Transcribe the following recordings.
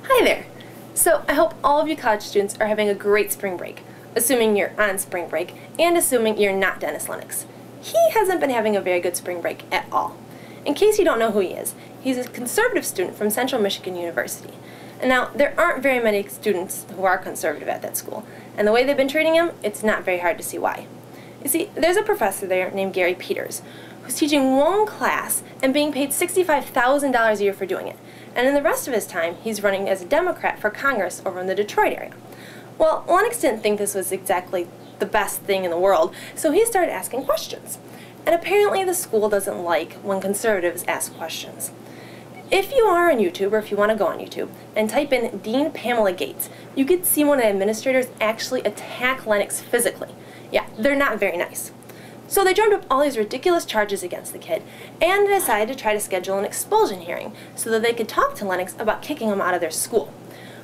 Hi there! So I hope all of you college students are having a great spring break, assuming you're on spring break, and assuming you're not Dennis Lennox. He hasn't been having a very good spring break at all. In case you don't know who he is, he's a conservative student from Central Michigan University. And now, there aren't very many students who are conservative at that school, and the way they've been treating him, it's not very hard to see why. You see, there's a professor there named Gary Peters, who's teaching one class and being paid $65,000 a year for doing it. And in the rest of his time, he's running as a Democrat for Congress over in the Detroit area. Well, Lennox didn't think this was exactly the best thing in the world, so he started asking questions. And apparently the school doesn't like when conservatives ask questions. If you are on YouTube, or if you want to go on YouTube, and type in Dean Pamela Gates, you could see one of the administrators actually attack Lennox physically. Yeah, they're not very nice. So they drummed up all these ridiculous charges against the kid, and decided to try to schedule an expulsion hearing so that they could talk to Lennox about kicking him out of their school.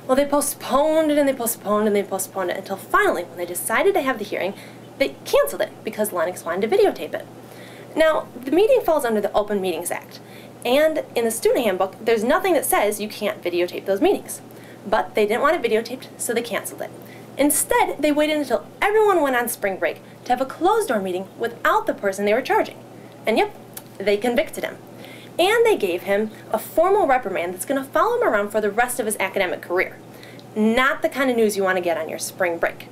Well, they postponed it and they postponed it and they postponed it until finally, when they decided to have the hearing, they canceled it because Lennox wanted to videotape it. Now, the meeting falls under the Open Meetings Act, and in the student handbook, there's nothing that says you can't videotape those meetings. But they didn't want it videotaped, so they canceled it. Instead, they waited until everyone went on spring break to have a closed-door meeting without the person they were charging. And yep, they convicted him. And they gave him a formal reprimand that's going to follow him around for the rest of his academic career. Not the kind of news you want to get on your spring break.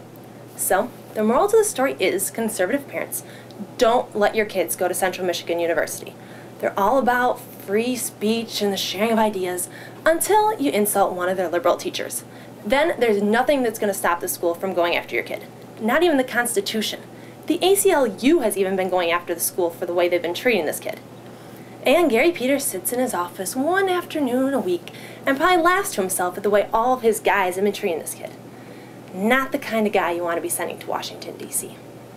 So, the moral to the story is, conservative parents, don't let your kids go to Central Michigan University. They're all about free speech and the sharing of ideas until you insult one of their liberal teachers. Then there's nothing that's going to stop the school from going after your kid. Not even the Constitution. The ACLU has even been going after the school for the way they've been treating this kid. And Gary Peters sits in his office one afternoon a week and probably laughs to himself at the way all of his guys have been treating this kid. Not the kind of guy you want to be sending to Washington, D.C.